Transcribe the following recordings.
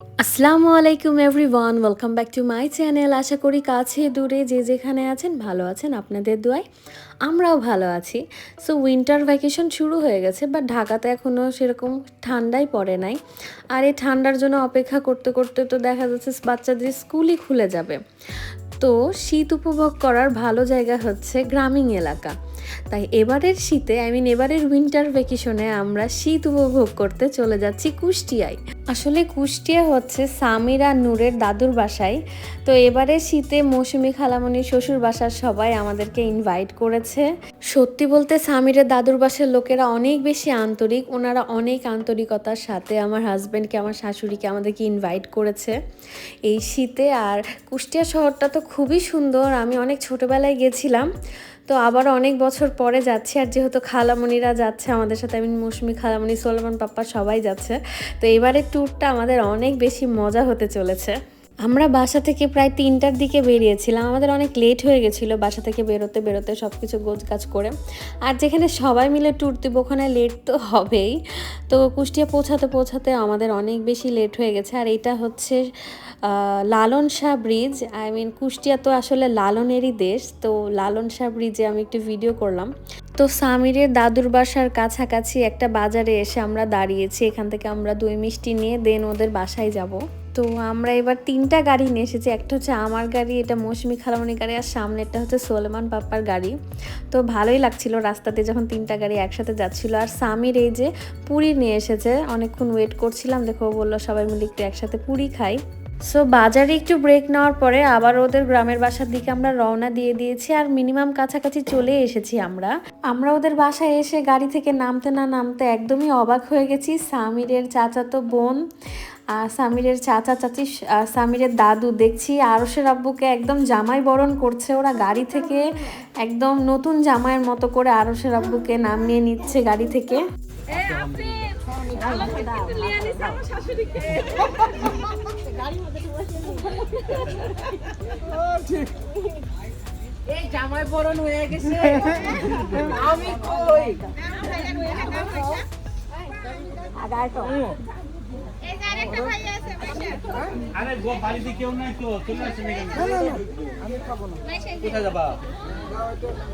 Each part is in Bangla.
আসসালামু আলাইকুম everyone, welcome back to my channel. আশা করি কাছে দূরে যে যেখানে আছেন ভালো আছেন, আপনাদের দোয়ায় আমরাও ভালো আছি। সো উইন্টার ভ্যাকেশন শুরু হয়ে গেছে, বাট ঢাকাতে এখনও সেরকম ঠান্ডাই পড়ে নাই। আর এই ঠান্ডার জন্য অপেক্ষা করতে করতে তো দেখা যাচ্ছে বাচ্চাদের স্কুলই খুলে যাবে। তো শীত উপভোগ করার ভালো জায়গা হচ্ছে গ্রামীণ এলাকা। তাই এবারের শীতে এবারের উইন্টার ভ্যাকেশনে আমরা শীত উপভোগ করতে চলে যাচ্ছি কুষ্টিয়ায়। আসলে কুষ্টিয়া হচ্ছে সামির আর নূরের দাদুর বাসায়। তো এবারে শীতে মৌসুমী খালামণির শ্বশুর বাসার সবাই আমাদেরকে ইনভাইট করেছে। সত্যি বলতে সামিরের দাদুর বাসার লোকেরা অনেক বেশি আন্তরিক, ওনারা অনেক আন্তরিকতার সাথে আমার হাজব্যান্ডকে, আমার শাশুড়িকে আমাদেরকে ইনভাইট করেছে এই শীতে। আর কুষ্টিয়া শহরটা তো খুবই সুন্দর, আমি অনেক ছোটোবেলায় গেছিলাম, তো আবার অনেক বছর পরে যাচ্ছি। আর যেহেতু খালামণিরা যাচ্ছে আমাদের সাথে, মৌসুমী খালামণি, সোলেমান পাপ্পা সবাই যাচ্ছে, তো এবারের ট্যুরটা আমাদের অনেক বেশি মজা হতে চলেছে। আমরা বাসা থেকে প্রায় 3টার দিকে বেরিয়েছিলাম, আমাদের অনেক লেট হয়ে গেছিলো বাসা থেকে বেরোতে বেরোতে সব কিছু গোছগাছ করে। আর যেখানে সবাই মিলে ট্যুর দিব ওখানে লেট তো হবেই। তো কুষ্টিয়া পৌঁছাতে আমাদের অনেক বেশি লেট হয়ে গেছে। আর এটা হচ্ছে লালন শাহ ব্রিজ। কুষ্টিয়া তো আসলে লালনেরই দেশ, তো লালন শাহ ব্রিজে আমি একটু ভিডিও করলাম। তো সামিরের দাদুর বাসার কাছাকাছি একটা বাজারে এসে আমরা দাঁড়িয়েছি, এখান থেকে আমরা দই মিষ্টি নিয়ে দেন ওদের বাসায় যাব। তো আমরা এবার 3টা গাড়ি নিয়ে এসেছি, একটা হচ্ছে আমার গাড়ি, এটা মৌসুমী খালামণির গাড়ি, আর সামনেরটা হচ্ছে সোলেমান পাপ্পার গাড়ি। তো ভালোই লাগছিল রাস্তাতে যখন 3টা গাড়ি একসাথে যাচ্ছিল। আর সামির এই যে পুরি নিয়ে এসেছে, অনেকক্ষণ ওয়েট করছিলাম, দেখো বললো সবাই মিলে একটু একসাথে পুরি খাই। সো বাজারে একটু ব্রেক নেওয়ার পরে আবার ওদের গ্রামের বাসার দিকে আমরা রওনা দিয়ে দিয়েছি। আর মিনিমাম কাছাকাছি চলে এসেছি আমরা ওদের বাসায় এসে গাড়ি থেকে নামতে না নামতে একদমই অবাক হয়ে গেছি। সামিরের চাচাতো বোন আর সামিরের চাচা চাচি, সামিরের দাদু দেখছি আরশের আব্বুকে একদম জামাই বরণ করছে। ওরা গাড়ি থেকে একদম নতুন জামাইয়ের মতো করে আরশের আব্বুকে নামিয়ে নিচ্ছে গাড়ি থেকে। এই জামাই বরণ হয়ে গেছে, আমি কই আগায় তো এই জায়গায় একটা ভাই আছে বসে। আরে গো বাড়িতে কেউ নাই তো, চলে আসেন এখানে। আমি খাবো না। কোথায় যাবা?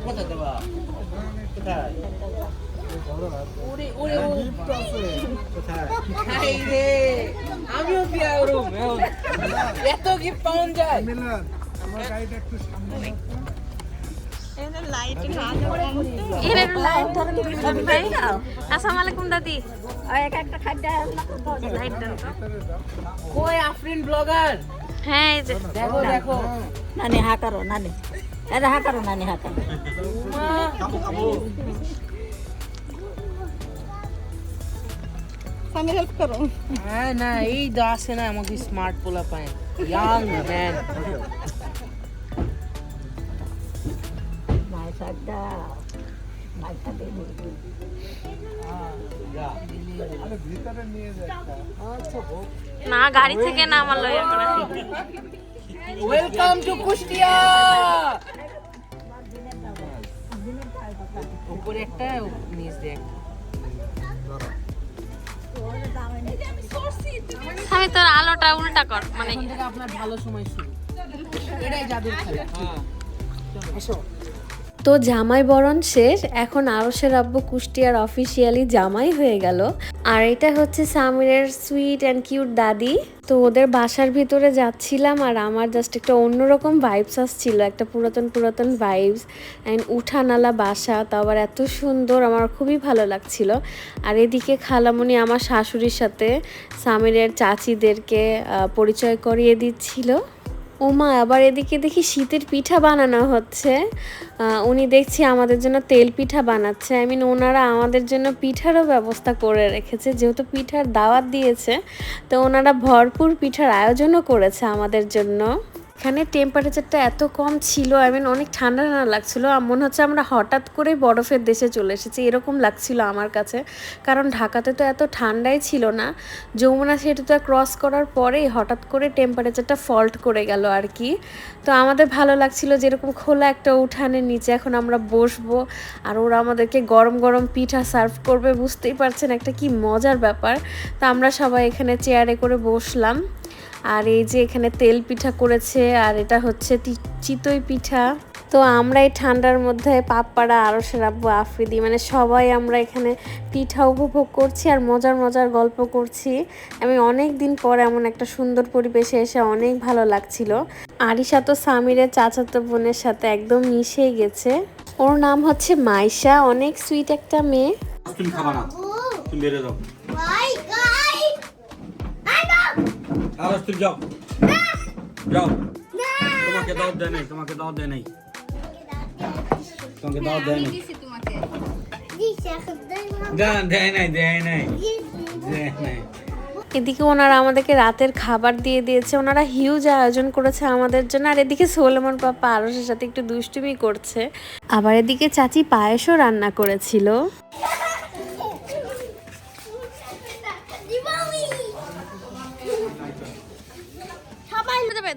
কোথায় যাবা? কোথায়? ওরে ওরে গিফট আছে কোথায়? হাই রে, আমিও বিয়া করব। এত গিফট পাওয়া যায়? মিলন, আমার গাড়িটা একটু সামনে আসসালামু আলাইকুম দাদি। কই আফরিন ব্লগার? হ্যাঁ এই যে দেখো দেখো নানি হা করো, নানি এটা হা করো, নানি হা করো। আমি হেল্প করো। হ্যাঁ না, এই দাসে না আমাকে স্মার্ট পোলা পায়, ইয়াং ম্যান। মাই সাদা মাই সাদা না গাড়ি থেকে নামালো এরকম। Welcome to Kushtia. উপরে একটা নিচ দিয়ে একটা। আমি তোর আলোটা উল্টা কর, মানে এখন থেকে আপনার ভালো সময় শুরু, এটাই জাদুর খেলা। এসো। তো জামাই বরণ শেষ, এখন আরশের আব্বু কুষ্টিয়ার অফিসিয়ালি জামাই হয়ে গেল। আর এটা হচ্ছে সামিরের সুইট অ্যান্ড কিউট দাদি। তো ওদের বাসার ভিতরে যাচ্ছিলাম, আর আমার জাস্ট একটা অন্যরকম ভাইবস আসছিল, একটা পুরাতন পুরাতন ভাইবস। অ্যান্ড উঠানালা বাসা, তো আবার এত সুন্দর, আমার খুবই ভালো লাগছিল। আর এদিকে খালামণি আমার শাশুড়ির সাথে সামিরের চাচিদেরকে পরিচয় করিয়ে দিচ্ছিল। ওমা, আবার এদিকে দেখি শীতের পিঠা বানানো হচ্ছে। উনি দেখছি আমাদের জন্য তেল পিঠা বানাচ্ছে। ওনারা আমাদের জন্য পিঠারও ব্যবস্থা করে রেখেছে, যেহেতু পিঠার দাওয়াত দিয়েছে, তো ওনারা ভরপুর পিঠার আয়োজনও করেছে আমাদের জন্য। এখানে টেম্পারেচারটা এত কম ছিল, অনেক ঠান্ডা ঠান্ডা লাগছিল। মনে হচ্ছে আমরা হঠাৎ করে বরফের দেশে চলে এসেছি, এরকম লাগছিল আমার কাছে। কারণ ঢাকাতে তো এত ঠান্ডাই ছিল না। যমুনা সেতুটা ক্রস করার পরেই হঠাৎ করে টেম্পারেচারটা ফল্ট করে গেল আর কি। তো আমাদের ভালো লাগছিল, যেরকম খোলা একটা উঠানের নিচে এখন আমরা বসবো, আর ওরা আমাদেরকে গরম গরম পিঠা সার্ভ করবে। বুঝতেই পারছেন একটা কি মজার ব্যাপার। তো আমরা সবাই এখানে চেয়ারে করে বসলাম। আর এই যে এখানে তেল পিঠা করেছে, আর এটা হচ্ছে চিতই পিঠা। তো আমরা এই ঠান্ডার মধ্যে পাপ্পাড়া, আরশের আব্বু, আফ্রিদি, সবাই আমরা এখানে পিঠা উপভোগ করছি আর মজার মজার গল্প করছি। আমি অনেক দিন পর এমন একটা সুন্দর পরিবেশে এসে অনেক ভালো লাগছিল। আরিশা তো সামিরের চাচাতো বোনের সাথে একদম মিশেই গেছে। ওর নাম হচ্ছে মাইশা, অনেক সুইট একটা মেয়ে। তুমি খাবা না, তুমি বেরো যাও। আরশ তুমি যাও, যাও। তোমাকে দাওয়াত দেয় নাই, তোমাকে দাওয়াত দেয় নাই, তোমাকে দাওয়াত দেয় নাই। দেয় নাই, দেয় নাই, দেয় নাই। এদিকে ওনারা আমাদেরকে রাতের খাবার দিয়ে দিয়েছে, ওনারা হিউজ আয়োজন করেছে আমাদের জন্য। আর এদিকে সোলেমন পাপা আরশের সাথে একটু দুষ্টুমি করছে। আবার এদিকে চাচি পায়েসও রান্না করেছিল।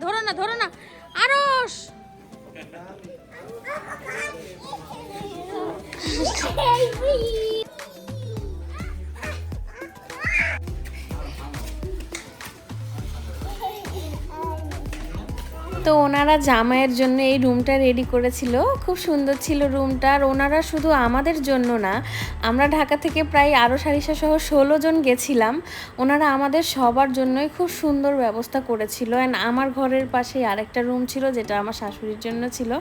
ধরো না, ধরো না আরশ। তো ওনারা জামাইয়ের জন্য এই রুমটা রেডি করেছিল, খুব সুন্দর ছিল রুমটা। আর ওনারা শুধু আমাদের জন্য না, আমরা ঢাকা থেকে প্রায় আরও সারিসা সহ 16 জন গেছিলাম। ওনারা আমাদের সবার জন্যই খুব সুন্দর ব্যবস্থা করেছিল। অ্যান্ড আমার ঘরের পাশেই আরেকটা রুম ছিল, যেটা আমার শাশুড়ির জন্য ছিল।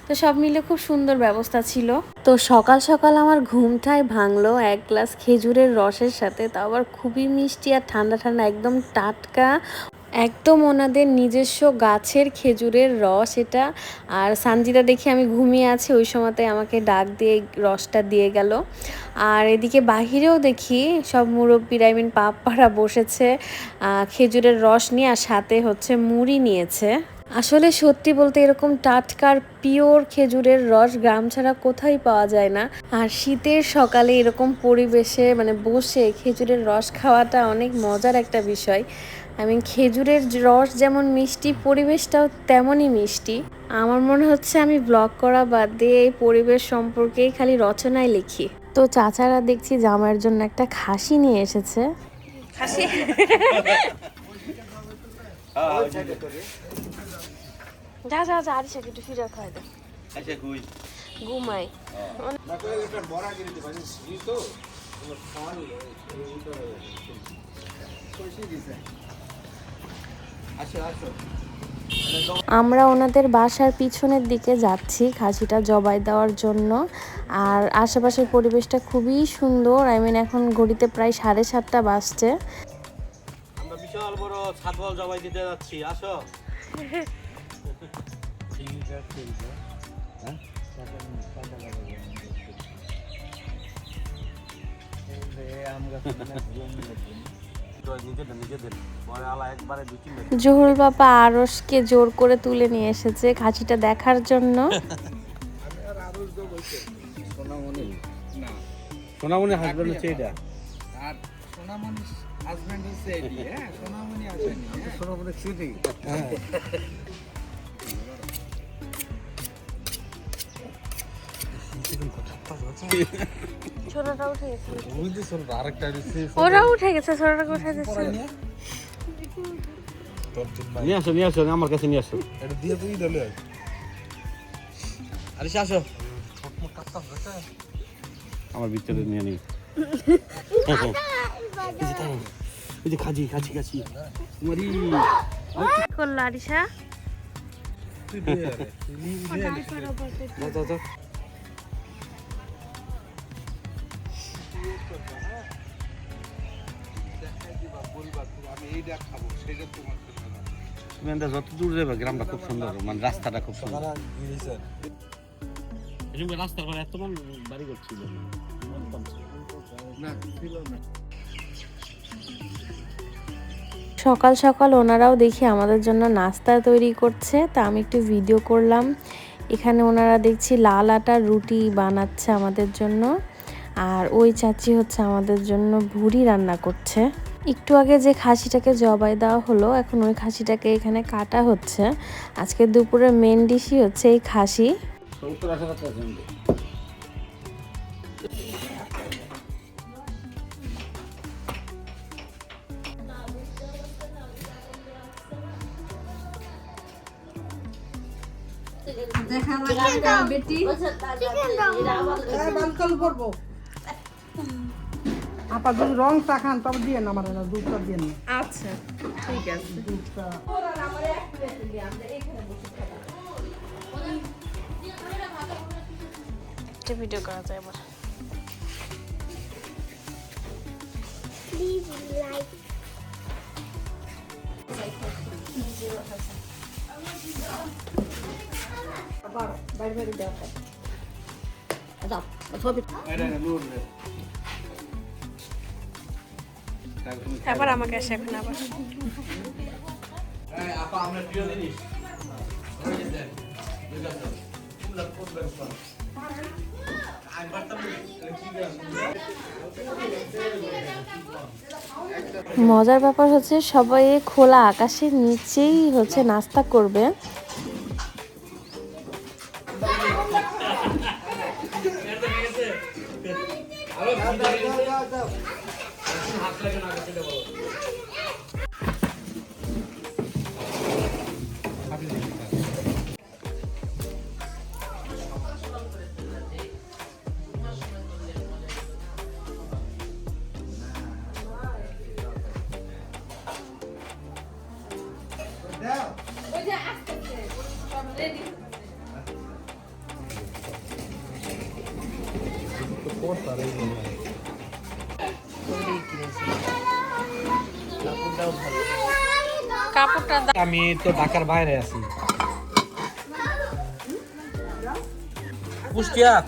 তো সব মিলে খুব সুন্দর ব্যবস্থা ছিল। তো সকাল সকাল আমার ঘুমটাই ভাঙলো এক গ্লাস খেজুরের রসের সাথে, তা আবার খুবই মিষ্টি আর ঠান্ডা ঠান্ডা, একদম টাটকা, একদম ওনাদের নিজস্ব গাছের খেজুরের রস এটা। আর সানজিদা দেখি আমি ঘুমিয়ে আছি, ওই সময়তে আমাকে ডাক দিয়ে রসটা দিয়ে গেল। আর এদিকে বাহিরেও দেখি সব মুরব্বিরা, পাপ্পারা বসেছে খেজুরের রস নিয়ে, আর সাথে হচ্ছে মুড়ি নিয়েছে। আসলে সত্যি বলতে এরকম টাটকার পিওর খেজুরের রস গ্রাম ছাড়া কোথায় পাওয়া যায় না। আর শীতের সকালে এরকম পরিবেশে বসে খেজুরের রস খাওয়াটা অনেক মজার একটা বিষয়। খেজুরের রস যেমন মিষ্টি, পরিবেশটাও তেমনই মিষ্টি। আমার মনে হচ্ছে আমি ব্লগ করা বাদ দিয়ে এই পরিবেশ সম্পর্কেই খালি রচনায় লিখি। তো চাচারা দেখছি জামাইয়ের জন্য একটা খাসি নিয়ে এসেছে। খাসি যা যা যা, আরিশাকে একটু ফিরে খাওয়াই দে। আচ্ছা কই ঘুমাই। আমরা ওনাদের বাসার পিছনের দিকে যাচ্ছি খাসিটা জবাই দেওয়ার জন্য। আর আশেপাশের পরিবেশটা খুবই সুন্দর। এখন ঘড়িতে প্রায় 7:30 বাজছে। আমরা বিশাল বড় ছাগল জবাই দিতে যাচ্ছি, আসো। জহুর বাবা আরশকে জোর করে তুলে নিয়ে এসেছে খাসিটা দেখার জন্য। সোনামণি হাজবেন্ড হচ্ছে এটা, আর সোনামণি হাজবেন্ড হচ্ছে এডি। হ্যাঁ, সোনামণি আসেনি। সোনামণি শুটিং। ছোটটা উঠে গেছে, ওই যে ছোটটা আরেকটা দিছে। ওরা উঠে গেছে, ছোটটাকে উঠে দিচ্ছে। নিয়ে আসো, আমার কাছে নিয়ে আসো। এটা দিয়ে তুই দলে আরে আসো, আমার ভিতরে নিয়ে নি। এই যে খাজি মারি করলো আরিশা। তুই দে আরে তুই দে। যা আমি এইটা খাবো, সেটা তোমার তুমি যত দূর যাবে গ্রামটা খুব সুন্দর, রাস্তাটা খুব সুন্দর। রাস্তার পরে এত বাড়ি করছিল না ছিল না। সকাল সকাল ওনারাও দেখি আমাদের জন্য নাস্তা তৈরি করছে, তা আমি একটু ভিডিও করলাম। এখানে ওনারা দেখছি লাল আটার রুটি বানাচ্ছে আমাদের জন্য, আর ওই চাচি হচ্ছে আমাদের জন্য ভুড়ি রান্না করছে। একটু আগে যে খাসিটাকে জবাই দেওয়া হলো, এখন ওই খাসিটাকে এখানে কাটা হচ্ছে। আজকে দুপুরে মেন ডিশই হচ্ছে এই খাসি। আপা যদি রং চা খান তবে দিয়ে না, আমার দুধটা দিয়ে না। আচ্ছা ঠিক আছে। ভিডিও করা যায় এবার। এবার আমাকে এসে এখন আবার আপা আমরা প্রিয় জিনিস মজার ব্যাপার হচ্ছে সবাই খোলা আকাশের নিচেই হচ্ছে নাস্তা করবে। কাপড়টা আমি তো ঢাকার বাইরে আছি।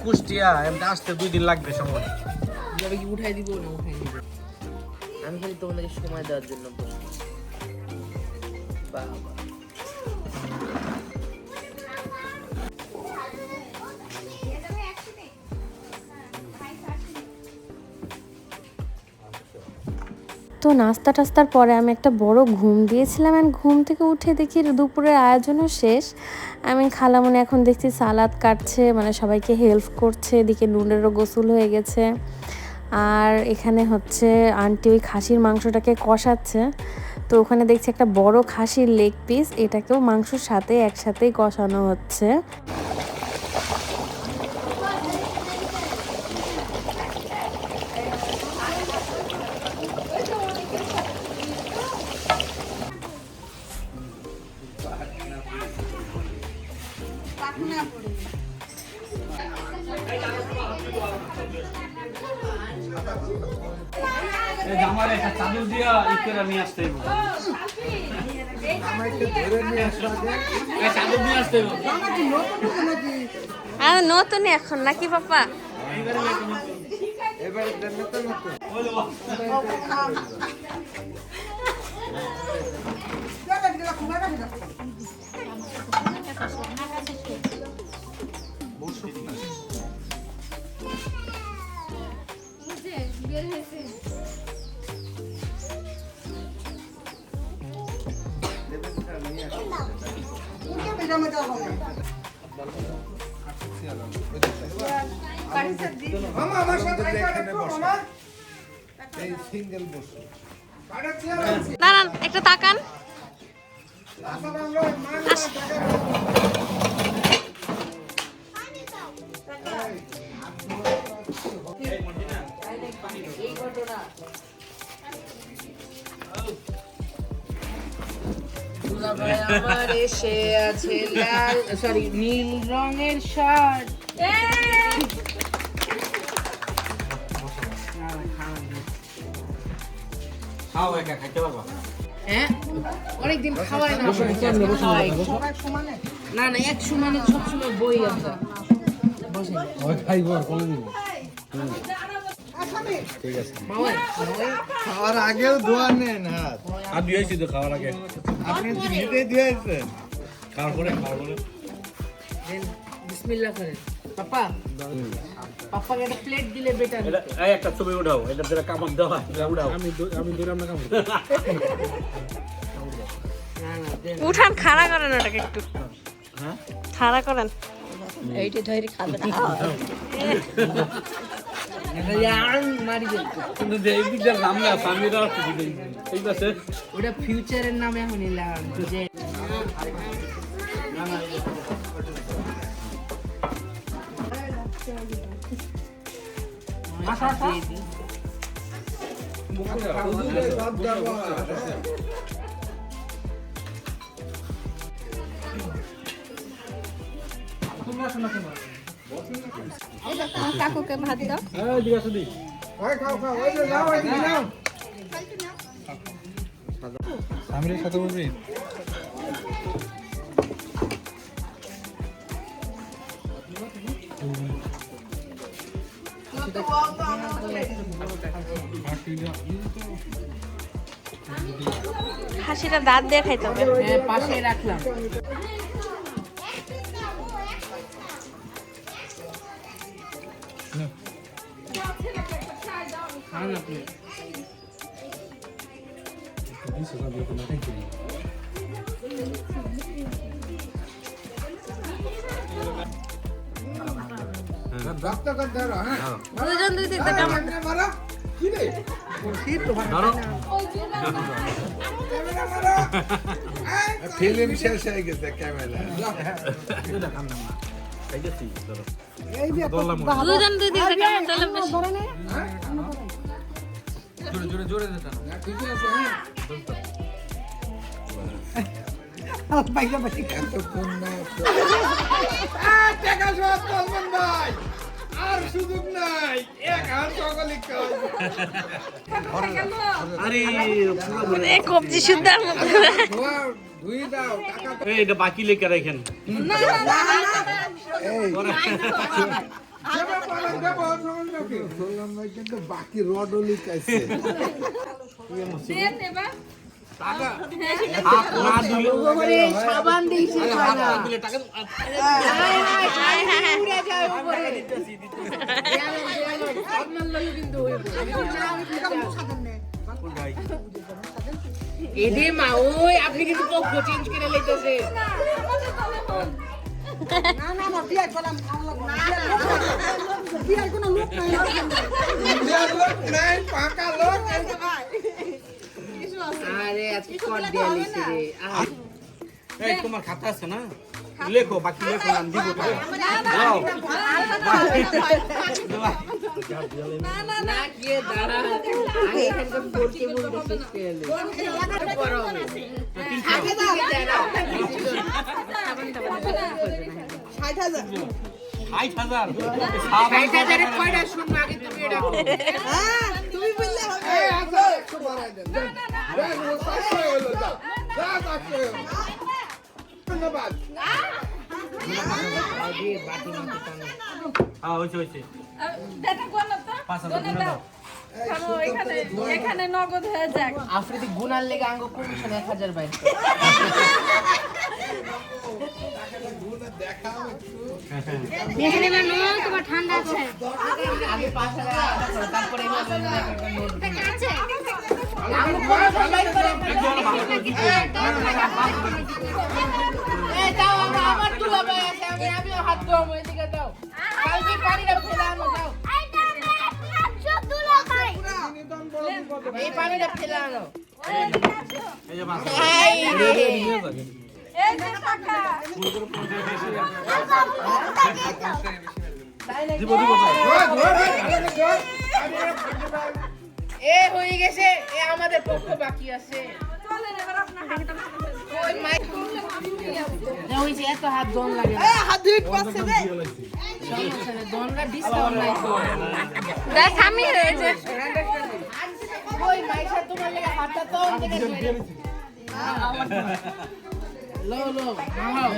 কুষ্টিয়া এমনি আসতে 2 দিন লাগবে সময়। যাবে কি উঠাই দিব না উঠাই দিব? আমি খালি তোমাদেরকে সময় দেওয়ার জন্য বসি। বাবা তো নাস্তা টাস্তার পরে আমি একটা বড় ঘুম দিয়েছিলাম, অ্যান্ড ঘুম থেকে উঠে দেখি দুপুরের আয়োজনও শেষ। আমি খালামণি এখন দেখছি সালাদ কাটছে, মানে সবাইকে হেল্প করছে। এদিকে নুনেরও গোসল হয়ে গেছে, আর এখানে হচ্ছে আন্টি ওই খাসির মাংসটাকে কষাচ্ছে। তো ওখানে দেখছি একটা বড় খাসির লেগ পিস, এটাকেও মাংসর সাথে একসাথেই কষানো হচ্ছে। আমার একটা চাদর দিয়া ইকরে আমি আসতে হইব। চাদর নিয়ে আসতে হইব। আর নতুন এখন নাকি পাপা? এবারে নতুন নতুন আমার সাথে এখানে বসো, এই সিঙ্গেল বসো। দাঁড়ান একটা তাকান। আমার এসে আছে লাল সরি নীল রঙের শার্ট। খাও একা খাইতে পারবা? হ্যাঁ অনেকদিন খাওয়াই না। না না এক সমানে সবসময় বই আমরা বসে খাইব আর কোন দিব ঠিক আছে খাওয়ার আগেও ধোয়া নেন হাত। আর ধুয়েছি তো খাওয়ার আগে আপনি নিজেই ধুয়েছেন। খাওয়ার পরে বিসমিল্লাহ করেন পাপা পাপাকে একটা প্লেট দিলে বেটার এটা এই একটা ছবি উঠাও, এটা যেটা কামড় দেওয়া এটা উঠাও। না না দেন উঠান খাড়া করেন ওটাকে একটু হ্যাঁ খাড়া করেন এইটা ধরে খাবে না ইয়াং মারি দেন কিন্তু যে এই দিকটার নাম না সামিরা আছে এই পাশে ওটা ফিউচারের নামে এখন নিলাম যে কাকুকে ভাত দাও এই দিকে আসো দি ওই খাও খাও, ওই যে যাও, ওই দিকে যাও। সামনের সাথে বলবি? হাসিটা দাঁত দিয়ে খাইতে হবে হ্যাঁ পাশে রাখলাম খান আপনি রক্ত কর ধরো, হ্যাঁ। দুজন দুই দিতে কেমন মারো। কি রে? ধরো ক্যামেরা মারো। ফিল্ম শেষ হয়ে গেছে ক্যামেরা। খাইতেছি ধরো এই যে দুজন দুই দিতে কেমন তাহলে বেশি ধরে নে ঠিক আছে, হ্যাঁ। বাইরে বাইরে এতক্ষণ না। টাকা সব বলবেন ভাই। আর সুযোগ নাই। এক হাত সকলে খাও। আরে এ কবজি সুদ্ধার মতো ধোয়া, ধুয়ে দাও, টাকা তো- এই এটা বাকি লেখা রাখেন দেবো, বলেন, দেবো, সমস্যা কি? বললাম ভাই, কিন্তু বাকি রডও লিখাইছে। সাবান দিয়েছি এদে মা ওই আপনি কিন্তু পক্ষ চেঞ্জ করে লইতেছে না না না বিয়ে করলাম বিয়ে কোনো লোক নাই বিয়ার লোক নাই, পাকা লোক। আরে আজকে কর দিয়ে লিছি রে এই তোমার খাতা আছে না লেখো বাকি লেখো নাম দিব তো দাও না কে দাঁড়া আমি এখানকার পড়তে বলতে শেষ করে লে আগে দাও 60,000 60,000 কয়টা শুনবো আগে তুমি এটা তুমি বললে হবে এই, আচ্ছা, একটু বাড়াই দেন, দেন। দেন, ও 700 হলো, দাও। দাও, 700 হলো। ধন্যবাদ। হ্যাঁ হইছে হইছে 5,000 দিন দাও এখানে নগদ হয়ে যাক আফ্রিদি গুনার লেগে আঙ্গ কমিশন 1000 বাইর এখানে না তোমার ঠান্ডা আছে আগে 5000 তারপরে নোট এই দাও আমার তুলা ভাই আছে আমি হাত ধোবো এদিকে দাও কালকে পানিটা ফেলানো দাও এই পানিটা ফেলানো এই যে মাছ এই রে এই যে টাকা দিব দিব এ হয়ে গেছে এ আমাদের পক্ষ বাকি আছে চলেন এবার আপনার হাতটা ওই মাইক হইছে এত হাত দন লাগে না হাত ধুই পাচ্ছে রে সমস্যা নেই দনটা ডিসকাউন্ট নাই তো দেখ আমি এই যে ওই মাইকটা তোমার লাগে হাতটা তো লো লো নাও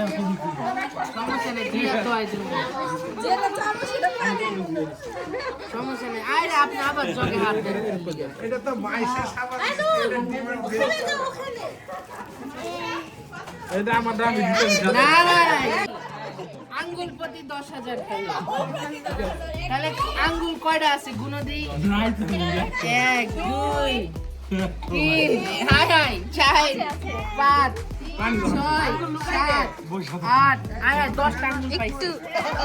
সমস্যা নেই দিয়ে তো আই তুমি সমস্যা নেই আরে আপনি আবার জগে হাত দেন এটা তো মাইসের সাবান এটা আমার দাম না না আঙ্গুল প্রতি 10,000 টাকা তাহলে আঙ্গুল কয়টা আছে গুণ দিই 1 2 3 হাই হাই 4 5 6 7 8 আয় 10 আঙ্গুল পাইছি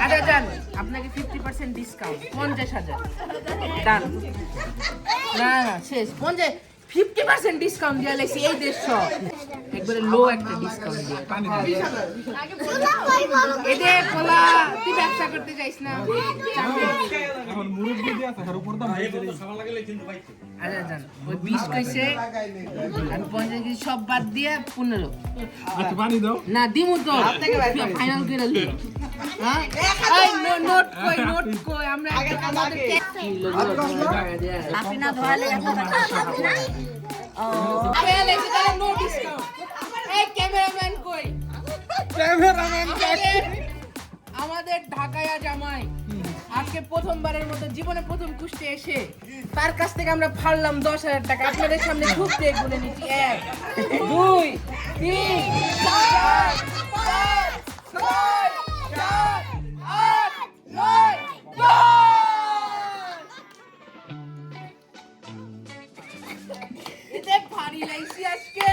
আচ্ছা জান আপনাকে 50% ডিসকাউন্ট 50,000 ডান না না শেষ 50% ডিসকাউন্ট দিয়ে লেছি এই 150 একবারে লো একটা ডিসকাউন্ট দিয়ে এতে পোলা তুই ব্যবসা করতে চাইছ না এখন মুরব্বি দিয়ে আছে আর উপর দাম আচ্ছা জান ওই 20 কইছে আর 50 কেজি সব বাদ দিয়ে 15 আচ্ছা পানি দাও না দিমু তো ফাইনাল করে লি হ্যাঁ এই নোট কই আমরা আমাদের আপনি না ধোয়ালে এত টাকা পাবেন না পেলে সেটা নো ডিসকাউন্ট এই ক্যামেরাম্যান কই আমাদের ঢাকায়া জামাই আজকে প্রথমবারের মতো জীবনে প্রথম কুষ্টে এসে তার কাছ থেকে আমরা ফাড়লাম 10,000 টাকা আপনাদের সামনে ঢুকতে গুনে নিচ্ছি 1 2 3 4 5 6 7 8 9 এতে ফাড়ি লাইছি আজকে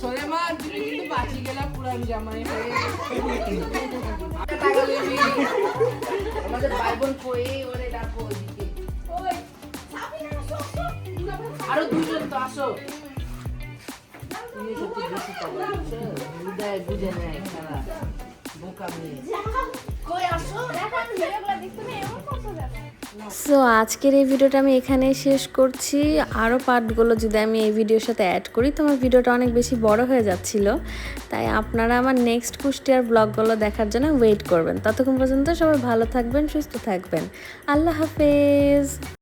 সোলেমান তুমি কিন্তু বাঁচি গেলা পুরান জামাই হয়ে আমাদের ভাই বোন কই ওরে ডাকো ওইদিকে ওই আরো দুজন তো আসো তুমি সত্যি বেশি পাবো হৃদয় বুঝে নেয় খারা বোকা মেয়ে কই আসো সো আজকের এই ভিডিওটা আমি এখানেই শেষ করছি। আরও পার্টগুলো যদি আমি এই ভিডিওর সাথে অ্যাড করি তো আমার ভিডিওটা অনেক বেশি বড় হয়ে যাচ্ছিল, তাই আপনারা আমার নেক্সট কুষ্টিয়ার ব্লগগুলো দেখার জন্য ওয়েট করবেন। ততক্ষণ পর্যন্ত সবাই ভালো থাকবেন, সুস্থ থাকবেন। আল্লাহ হাফেজ।